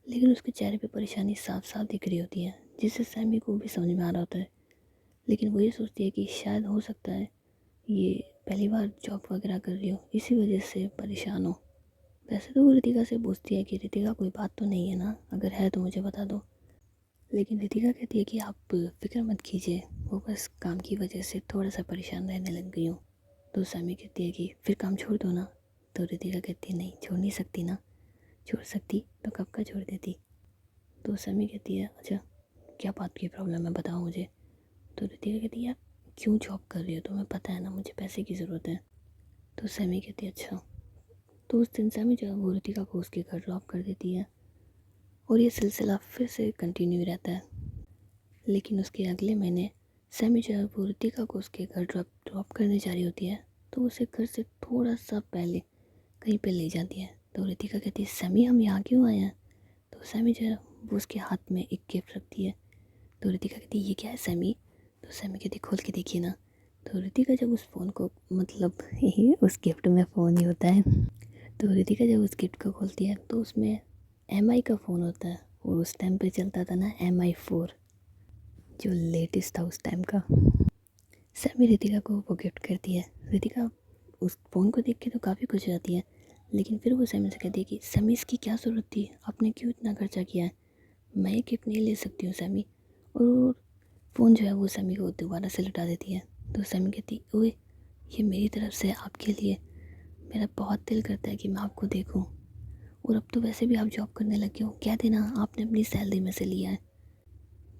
लेकिन उसके चेहरे पे परेशानी साफ साफ दिख रही होती है, जिससे सैमी को भी समझ में आ रहा होता है। लेकिन वो ये सोचती है कि शायद हो सकता है ये पहली बार जॉब वगैरह कर रही हो, इसी वजह से परेशान हो। वैसे तो वो रितिका से पूछती है कि रितिका कोई बात तो नहीं है ना, अगर है तो मुझे बता दो। लेकिन रितिका कहती है कि आप फिक्र मत कीजिए, वो बस काम की वजह से थोड़ा सा परेशान रहने लग गई हूँ। तो सैमी कहती है कि फिर काम छोड़ दो ना। तो रितिका कहती है नहीं, छोड़ नहीं सकती ना, छोड़ सकती तो कब का छोड़ देती। तो सैमी कहती है अच्छा क्या बात की प्रॉब्लम है, बताओ मुझे। तो रितिका कहती है यार क्यों जॉब कर रही हो, तुम्हें पता है ना मुझे पैसे की ज़रूरत है। तो सैमी कहती है अच्छा। तो उस दिन सैमी जो है वो रितिका को उसके घर ड्रॉप कर देती है और ये सिलसिला फिर से कंटिन्यू रहता है। लेकिन उसके अगले महीने सैमी जो है वो रितिका को उसके घर ड्रॉप करने जा रही होती है, तो उसे घर से थोड़ा सा पहले कहीं पे ले जाती है। तो रितिका कहती है सैमी हम यहाँ क्यों आए हैं। तो सैमी जो है वो उसके हाथ में एक गिफ्ट रखती है। तो रितिका कहती है ये क्या है सैमी। तो सैमी कहती खोल के देखिए ना। तो रितिका जब उस फ़ोन को मतलब उस गिफ्ट में फ़ोन ही होता है। तो रितिका जब उस गिफ्ट को खोलती है तो उसमें MI का फ़ोन होता है, और उस टाइम पे चलता था ना MI 4, जो लेटेस्ट था उस टाइम का। सैमी रितिका को वो गिफ्ट करती है। रितिका उस फ़ोन को देख के तो काफ़ी खुश हो जाती है, लेकिन फिर वो सैमी से कहती है कि सैमी इसकी क्या ज़रूरत थी, आपने क्यों इतना खर्चा किया है, मैं ये गिफ्ट नहीं ले सकती हूँ सैमी। और फ़ोन जो है वो सैमी को दोबारा से लौटा देती है। तो सैमी कहती ओए ये मेरी तरफ से आपके लिए, मेरा बहुत दिल करता है कि मैं आपको देखूं, और अब तो वैसे भी आप जॉब करने लगे हो, कह देना आपने अपनी सैलरी में से लिया है।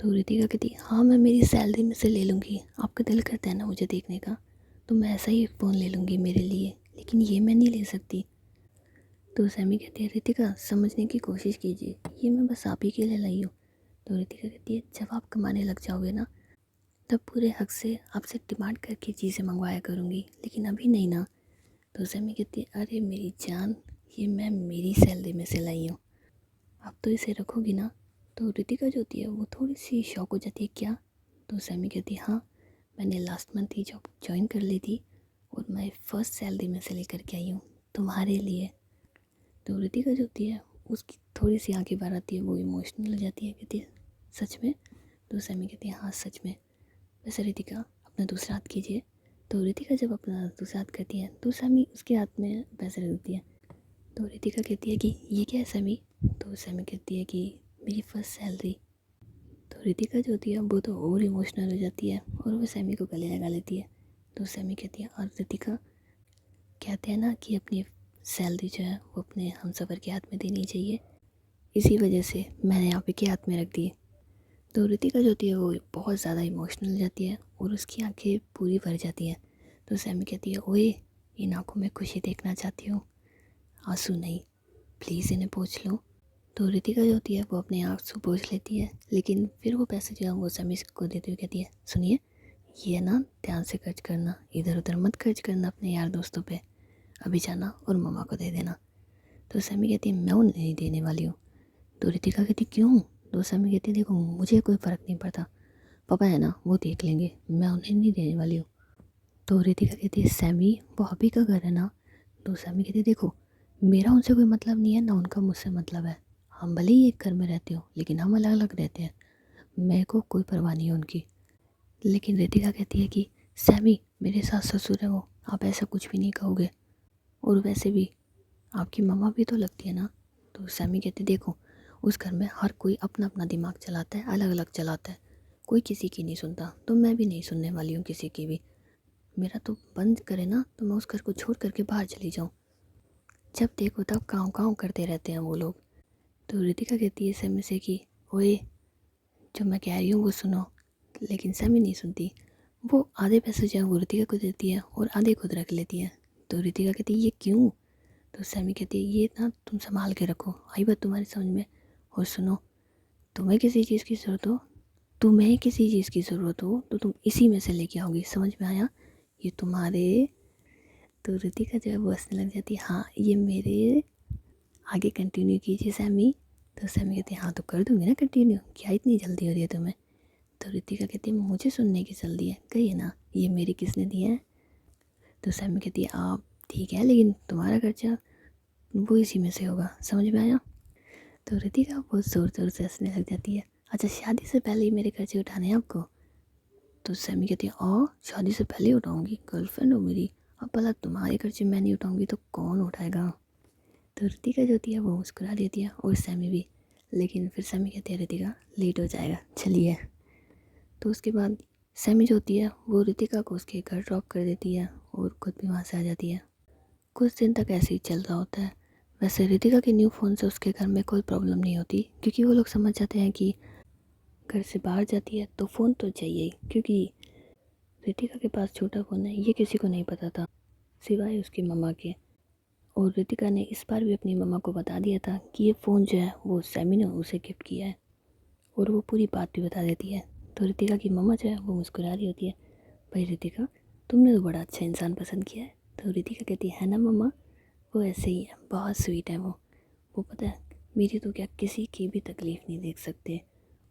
तो रितिका कहती हाँ मैं मेरी सैलरी में से ले लूँगी, आपका दिल करता है ना मुझे देखने का, तो मैं ऐसा ही एक फ़ोन ले लूँगी मेरे लिए, लेकिन ये मैं नहीं ले सकती। तो सैमी कहती है रितिका समझने की कोशिश कीजिए, ये मैं बस आप ही के लिए लाई हूँ। तो रितिका कहती है जब आप कमाने लग जाओगे ना, तब पूरे हक से आपसे डिमांड करके चीज़ें मंगवाया करूँगी, लेकिन अभी नहीं ना। तो सैमी कहती है अरे मेरी जान, ये मैं मेरी सैलरी में से लाई हूँ, आप तो इसे रखोगी ना। तो रितिका जो होती है वो थोड़ी सी शॉक हो जाती है क्या। तो सैमी कहती है हाँ मैंने लास्ट मंथ ही जॉब ज्वाइन कर ली थी, और मैं फर्स्ट सैलरी में से लेकर के आई हूँ तुम्हारे लिए। तो रितिका जो होती है उसकी थोड़ी सी आंखें बाहर आती है, वो इमोशनल हो जाती है, कहती है सच में। तो सैमी कहती है हाँ सच में। वैसे रितिका अपना दूसरा हाथ कीजिए। तो रितिका जब अपना दूसरा हाथ करती है तो सैमी उसके हाथ में पैसे रख देती है। तो रितिका कहती है कि ये क्या है सैमी। तो सैमी कहती है कि मेरी फर्स्ट सैलरी। तो रितिका जो होती है वो तो और इमोशनल हो जाती है और वो सैमी को गले लगा लेती है। तो सैमी कहती है और रितिका कहते हैं ना कि अपनी सैलरी जो है वो अपने हमसफ़र के हाथ में देनी चाहिए, इसी वजह से मैंने आप ही के हाथ में रख दी। तो रितिका जो होती है वो बहुत ज़्यादा इमोशनल हो जाती है और उसकी आंखें पूरी भर जाती हैं। तो सैमी कहती है ओए इन आँखों में खुशी देखना चाहती हूँ, आंसू नहीं, प्लीज़ इन्हें पोंछ लो। तो रितिका जो होती है वो अपने आंसू पोंछ लेती है, लेकिन फिर वो पैसे जो है वो सैमी को देते हुए कहती है सुनिए ये ना ध्यान से खर्च करना, इधर उधर मत खर्च करना अपने यार दोस्तों पे, अभी जाना और मम्मा को दे देना। तो सैमी कहती है मैं उन्हें नहीं देने वाली हूँ। तो रितिका कहती क्यों। तो सैमी कहती देखो मुझे कोई फ़र्क नहीं पड़ता, पापा है ना वो देख लेंगे, मैं उन्हें नहीं देने वाली हूँ। तो रितिका कहती है सैमी वो अभी का घर है ना। तो सैमी कहती देखो मेरा उनसे कोई मतलब नहीं है ना उनका मुझसे मतलब है, हम भले ही एक घर में रहते हो लेकिन हम अलग अलग रहते हैं, मेरे को कोई परवाह नहीं है उनकी। लेकिन रितिका कहती है कि सैमी मेरे सास ससुर है वो, आप ऐसा कुछ भी नहीं कहोगे, और वैसे भी आपकी मम्मा भी तो लगती है ना। तो सैमी कहती देखो, उस घर में हर कोई अपना अपना दिमाग चलाता है, अलग अलग चलाता है, कोई किसी की नहीं सुनता, तो मैं भी नहीं सुनने वाली हूँ किसी की भी। मेरा तो बंद करे ना तो मैं उस घर को छोड़ करके बाहर चली जाऊँ। जब देखो तब काँव काँव करते रहते हैं वो लोग। तो रितिका कहती है सैमी से कि ओए, जो मैं कह रही हूँ वो सुनो। लेकिन सैमी नहीं सुनती। वो आधे पैसे जो है वो रितिका को देती है और आधे खुद रख लेती है। तो रितिका कहती है ये क्यों? तो सैमी कहती है ये ना तुम संभाल के रखो, आई बात तुम्हारी समझ में। और सुनो, तुम्हें किसी चीज़ की ज़रूरत हो, तुम्हें किसी चीज़ की ज़रूरत हो तो तुम इसी में से लेके आओगी, समझ में आया? ये तुम्हारे। तो रितिका जो है वो हंसने लग जाती है, हाँ ये मेरे। आगे कंटिन्यू कीजिए सैमी। तो सैमी कहती है हाँ तो कर दूँगी ना कंटिन्यू, क्या इतनी जल्दी हो रही है तुम्हें? तो रितिका कहती है मुझे सुनने की जल्दी है, कहिए ना ये मेरी किसने दी है? तो सैमी कहती है आप ठीक है, लेकिन तुम्हारा खर्चा वो इसी में से होगा, समझ में आया? तो रितिका बहुत ज़ोर ज़ोर से हंसने लग जाती है, अच्छा शादी से पहले ही मेरे खर्चे उठाने हैं आपको? तो सैमी कहती है शादी से पहले ही उठाऊंगी, गर्लफ्रेंड हो मेरी, अब भला तुम्हारे खर्चे मैं नहीं उठाऊंगी तो कौन उठाएगा? तो रितिका जो होती है वो मुस्कुरा देती है और सैमी भी। लेकिन फिर सैमी कहती है रितिका लेट हो जाएगा, चलिए। तो उसके बाद सैमी जो होती है वो रितिका को उसके घर ड्रॉप कर देती है और खुद भी वहाँ से आ जाती है। कुछ दिन तक ऐसे ही चल रहा होता है। वैसे रितिका के न्यू फ़ोन से उसके घर में कोई प्रॉब्लम नहीं होती, क्योंकि वो लोग समझ जाते हैं कि घर से बाहर जाती है तो फ़ोन तो चाहिए ही, क्योंकि रितिका के पास छोटा फ़ोन है ये किसी को नहीं पता था सिवाय उसकी मम्मा के। और रितिका ने इस बार भी अपनी मम्मा को बता दिया था कि ये फ़ोन जो है वो सैमी ने उसे गिफ्ट किया है, और वो पूरी बात भी बता देती है। तो रितिका की मम्मा जो है वो मुस्कुरा रही होती है, भाई रितिका तुमने तो बड़ा अच्छा इंसान पसंद किया है। तो रितिका कहती है ना मम्मा, वो ऐसे ही है, बहुत स्वीट है वो पता है मेरी तो क्या किसी की भी तकलीफ़ नहीं देख सकते।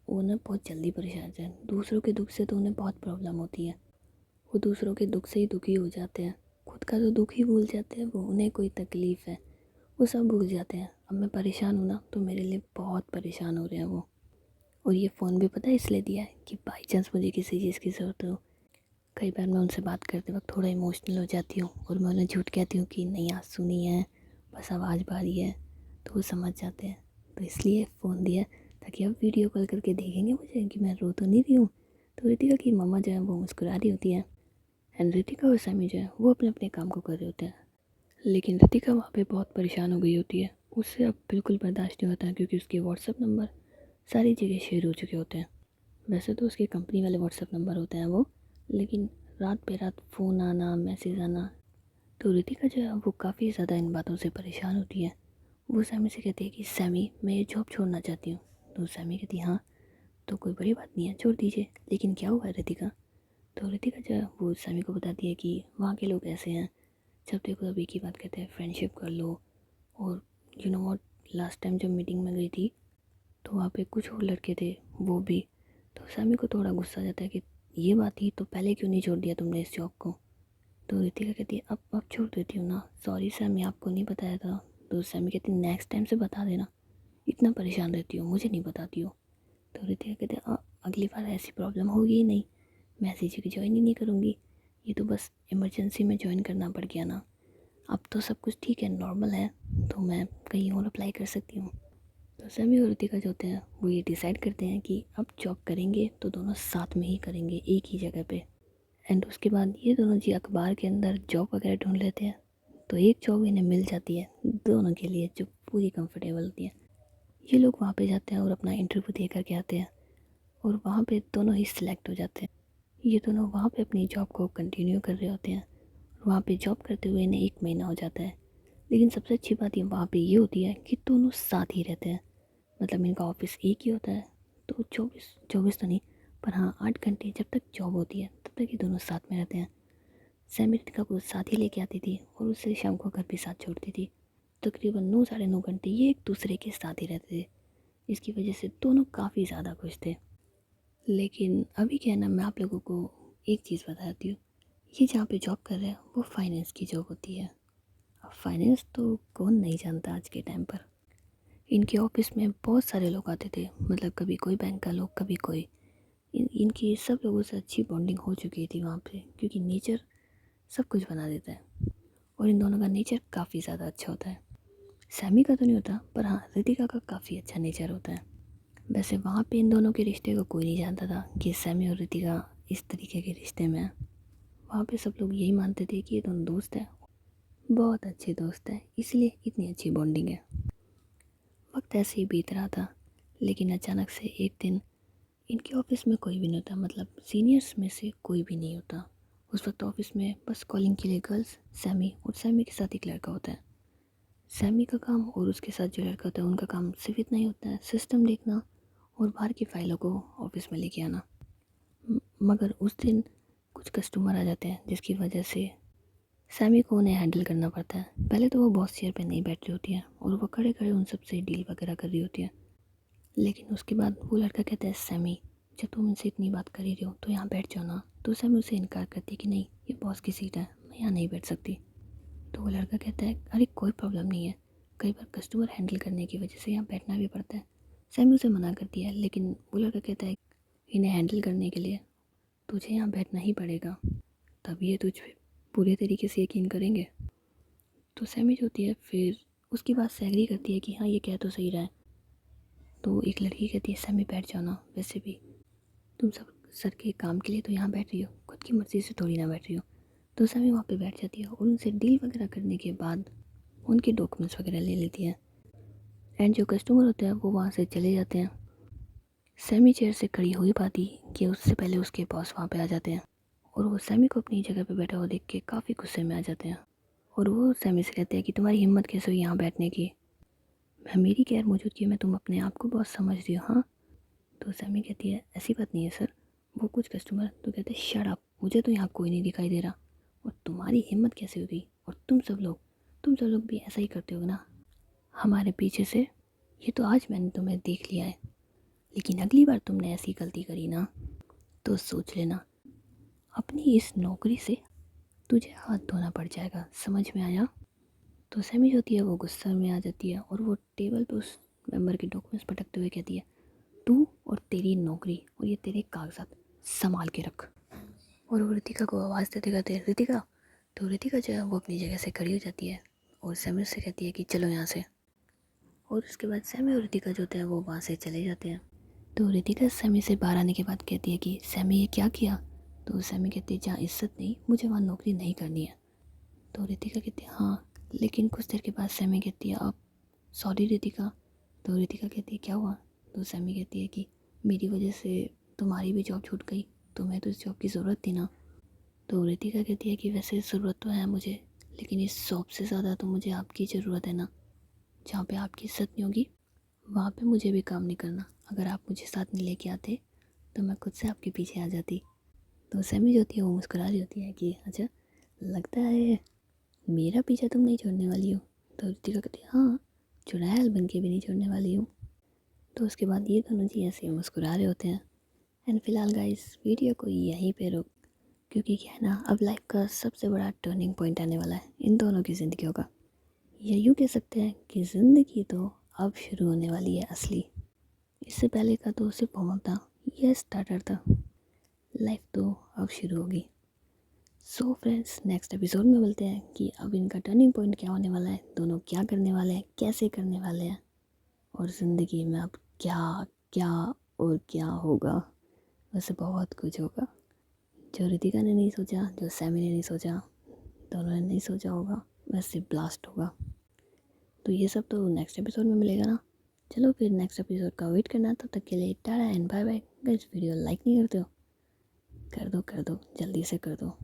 वो ना बहुत जल्दी परेशान है, दूसरों के दुख से तो उन्हें बहुत प्रॉब्लम होती है, वो दूसरों के दुख से ही दुखी हो जाते हैं, खुद का तो दुख ही भूल जाते हैं वो, उन्हें कोई तकलीफ़ है वो सब भूल जाते हैं। अब मैं परेशान हूँ ना तो मेरे लिए बहुत परेशान हो रहे हैं वो। और ये फ़ोन भी पता है इसलिए दिया है कि बाई चांस मुझे किसी चीज़ की ज़रूरत हो। कई बार मैं उनसे बात करते वक्त थोड़ा इमोशनल हो जाती हूँ और मैं उन्हें झूठ कहती हूँ कि नहीं आज सुनी है, बस आवाज़ भारी है, तो वो समझ जाते हैं। तो इसलिए फ़ोन दिया ताकि अब वीडियो कॉल करके देखेंगे मुझे कि मैं रो तो नहीं रही हूँ। तो रितिका की मम्मा जो है वो मुस्कुरा रही होती है एंड रितिका और सैमी जो है वो अपने अपने काम को कर रहे होते हैं। लेकिन रितिका वहाँ पे बहुत परेशान हो गई होती है, उससे अब बिल्कुल बर्दाश्त नहीं होता है, क्योंकि उसके व्हाट्सअप नंबर सारी जगह शेयर हो चुके होते हैं। वैसे तो उसके कंपनी वाले व्हाट्सअप नंबर होते हैं वो, लेकिन रात पे रात फ़ोन आना, मैसेज आना। तो रितिका जो है वो काफ़ी ज़्यादा इन बातों से परेशान होती है। वो सैमी से कहती है कि सैमी मैं ये जॉब छोड़ना चाहती हूँ। तो सैमी कहती है हाँ तो कोई बड़ी बात नहीं है, छोड़ दीजिए, लेकिन क्या हुआ है रितिका? तो रितिका जो है वो सैमी को बताती है कि वहाँ के लोग ऐसे हैं, जब देखो तब एक ही बात कहते हैं फ्रेंडशिप कर लो। और you know what, last time जब मीटिंग में गई थी तो वहाँ पे कुछ और लड़के थे वो भी। तो सैमी को थोड़ा गुस्सा आ जाता है कि ये बात ही तो पहले क्यों नहीं छोड़ दिया तुमने इस जॉब को? तो रितिका कहती है अब छोड़ देती हूँ ना, सॉरी सैमी आपको नहीं बताया था। तो सैमी कहती है नेक्स्ट टाइम से बता देना, इतना परेशान रहती हो मुझे नहीं बताती हो। तो रितिका कहती है अगली बार ऐसी प्रॉब्लम होगी ही नहीं, मैं ऐसी जगह ज्वाइन ही नहीं करूँगी, ये तो बस इमरजेंसी में ज्वाइन करना पड़ गया ना, अब तो सब कुछ ठीक है नॉर्मल है, तो मैं कहीं और अप्लाई कर सकती हूँ। तो सैमी और रितिका जो होते हैं वो ये डिसाइड करते हैं कि अब जॉब करेंगे तो दोनों साथ में ही करेंगे एक ही जगह पे। एंड उसके बाद ये दोनों जी अखबार के अंदर जॉब वगैरह ढूंढ लेते हैं, तो एक जॉब इन्हें मिल जाती है दोनों के लिए जो पूरी कंफर्टेबल होती है। ये लोग वहाँ पे जाते हैं और अपना इंटरव्यू दे करके आते हैं, और वहाँ पे दोनों ही सिलेक्ट हो जाते हैं। ये दोनों वहाँ पे अपनी जॉब को कंटिन्यू कर रहे होते हैं, वहाँ पे जॉब करते हुए इन्हें 1 महीना हो जाता है। लेकिन सबसे अच्छी बात ये वहाँ पे ये होती है कि दोनों साथ ही रहते हैं, मतलब इनका ऑफिस एक ही होता है। तो 24 तो नहीं, पर हाँ 8 घंटे जब तक जॉब होती है तब तक ये दोनों साथ में रहते हैं। सैमी रितिका को साथ ही लेके आती थी और उससे शाम को घर भी साथ छोड़ती थी। तकरीबन 9 साढ़े 9 घंटे ये एक दूसरे के साथ ही रहते थे, इसकी वजह से दोनों काफ़ी ज़्यादा खुश थे। लेकिन अभी क्या है ना, मैं आप लोगों को एक चीज़ बताती हूँ, ये जहाँ पे जॉब कर रहे हैं वो फाइनेंस की जॉब होती है। अब फाइनेंस तो कौन नहीं जानता आज के टाइम पर। इनके ऑफिस में बहुत सारे लोग आते थे, मतलब कभी कोई बैंक का लोग कभी कोई। इनकी सब लोगों से अच्छी बॉन्डिंग हो चुकी थी वहाँ पे, क्योंकि नेचर सब कुछ बना देता है और इन दोनों का नेचर काफ़ी ज़्यादा अच्छा होता है। सैमी का तो नहीं होता, पर हाँ रितिका का काफ़ी अच्छा नेचर होता है। वैसे वहाँ पे इन दोनों के रिश्ते को कोई नहीं जानता था कि सैमी और रितिका इस तरीके के रिश्ते में हैं। वहाँ पे सब लोग यही मानते थे कि ये दोनों दोस्त हैं, बहुत अच्छे दोस्त हैं, इसलिए इतनी अच्छी बॉन्डिंग है। वक्त ऐसे ही बीत रहा था, लेकिन अचानक से एक दिन इनके ऑफिस में कोई भी नहीं होता, मतलब सीनियर्स में से कोई भी नहीं होता। उस वक्त ऑफिस में बस कॉलिंग के लिए गर्ल्स, सैमी और सैमी के साथ एक लड़का होता है। सैमी का काम और उसके साथ जो लड़का होता है उनका काम सिर्फ इतना ही होता है, सिस्टम देखना और बाहर की फाइलों को ऑफिस में लेके आना। मगर उस दिन कुछ कस्टमर आ जाते हैं जिसकी वजह से सैमी को उन्हें हैंडल करना पड़ता है। पहले तो वो बॉस चेयर पे नहीं बैठ रही होती है और वो खड़े खड़े उन सब से डील वगैरह कर रही होती है। लेकिन उसके बाद वो लड़का कहता है, सैमी जब तुम इनसे इतनी बात कर ही रही हो तो यहाँ बैठ जाओ ना। तो सैमी उसे इनकार करती है कि नहीं, ये बॉस की सीट है, मैं यहाँ नहीं बैठ सकती। तो वो लड़का कहता है, अरे कोई प्रॉब्लम नहीं है, कई बार कस्टमर हैंडल करने की वजह से यहाँ बैठना भी पड़ता है। सैमी उसे मना करती है, लेकिन वो लड़का कहता है, इन्हें हैंडल करने के लिए तुझे यहाँ बैठना ही पड़ेगा, तब ये तुझ पे पूरे तरीके से यकीन करेंगे। तो सैमी जो होती है फिर उसकी बात से एग्री करती है कि हाँ ये कह तो सही रहा है। तो एक लड़की कहती है, सैमी बैठ जाओ ना, वैसे भी तुम सब सर के काम के लिए तो यहाँ बैठ रही हो, खुद की मर्ज़ी से थोड़ी ना बैठ रही हो। तो सैमी वहाँ पे बैठ जाती है और उनसे डील वगैरह करने के बाद उनके डॉक्यूमेंट्स वगैरह ले लेती है। एंड जो कस्टमर होते हैं वो वहाँ से चले जाते हैं। सैमी चेयर से खड़ी हो ही पाती कि उससे पहले उसके बॉस वहाँ पे आ जाते हैं और वो सैमी को अपनी जगह पे बैठा हुआ देख के काफ़ी गुस्से में आ जाते हैं। और वो सैमी से कहते हैं कि तुम्हारी हिम्मत कैसे हुई यहाँ बैठने की, मैं मेरी गैर मौजूदगी में तुम अपने आप को बॉस समझ रही हो, हाँ। तो सैमी कहती है, ऐसी बात नहीं है सर, वो कुछ कस्टमर। तो कहते हैं, शट अप, मुझे तो यहाँ कोई नहीं दिखाई दे रहा, और तुम्हारी हिम्मत कैसे हो गई, और तुम सब लोग भी ऐसा ही करते हो ना हमारे पीछे से। ये तो आज मैंने तुम्हें देख लिया है, लेकिन अगली बार तुमने ऐसी गलती करी ना तो सोच लेना, अपनी इस नौकरी से तुझे हाथ धोना पड़ जाएगा, समझ में आया। तो सैमी जो होती है वो गुस्सा में आ जाती है और वो टेबल पे उस मेंबर के डॉक्यूमेंट्स पटकते हुए कहती है, तू और तेरी नौकरी और ये तेरे कागजात संभाल के रख। और वो रितिका को आवाज़ देते कहते हैं, रितिका। तो रितिका जो है वो अपनी जगह से खड़ी हो जाती है और सैमी से कहती है कि चलो यहाँ से। और उसके बाद सैमी और रितिका जो होते हैं वो वहाँ से चले जाते हैं। तो रितिका सैमी से बाहर आने के बाद कहती है कि सैमी ये क्या किया। तो सैमी कहती है, जहाँ इज्जत नहीं मुझे वहाँ नौकरी नहीं करनी है। तो रितिका कहती है, हाँ। लेकिन कुछ देर के बाद सैमी कहती है, अब सॉरी रितिका। तो रितिका कहती है, क्या हुआ। तो सैमी कहती है कि मेरी वजह से तुम्हारी भी जॉब छूट गई, तुम्हें तो इस जॉब की ज़रूरत थी ना। तो रितिका कहती है कि वैसे ज़रूरत तो है मुझे, लेकिन इस जॉब से ज़्यादा तो मुझे आपकी ज़रूरत है ना। जहाँ पे आपकी इज्जत नहीं होगी वहाँ पे मुझे भी काम नहीं करना। अगर आप मुझे साथ नहीं लेके आते तो मैं खुद से आपके पीछे आ जाती। तो सैमी जो होती है वो मुस्कुरा रही होती है कि अच्छा, लगता है मेरा पीछा तुम नहीं छोड़ने वाली हो। तो रितिका कहती है, हाँ, चुड़ैल बन के भी नहीं छोड़ने वाली हूँ। तो उसके बाद ये दोनों जी ऐसे मुस्कुरा रहे होते हैं। एंड फिलहाल गाइस वीडियो को यहीं पे रोक, क्योंकि क्या है ना, अब लाइफ का सबसे बड़ा टर्निंग पॉइंट आने वाला है इन दोनों की ज़िंदगियों का। या यूँ कह सकते हैं कि ज़िंदगी तो अब शुरू होने वाली है असली। इससे पहले का तो सिर्फ वार्म था, ये स्टार्टर था। लाइफ तो अब शुरू होगी। सो फ्रेंड्स, नेक्स्ट एपिसोड में मिलते हैं कि अब इनका टर्निंग पॉइंट क्या होने वाला है, दोनों क्या करने वाले हैं, कैसे करने वाले हैं, और ज़िंदगी में अब क्या क्या और क्या होगा। वैसे बहुत कुछ होगा जो रितिका ने नहीं सोचा, जो सैमी ने नहीं सोचा, दोनों ने नहीं सोचा होगा, वैसे ब्लास्ट होगा। तो ये सब तो नेक्स्ट एपिसोड में मिलेगा ना। चलो फिर नेक्स्ट एपिसोड का वेट करना, तब तक के लिए tata and bye bye. Guys video like नहीं करते हो, कर दो जल्दी से कर दो।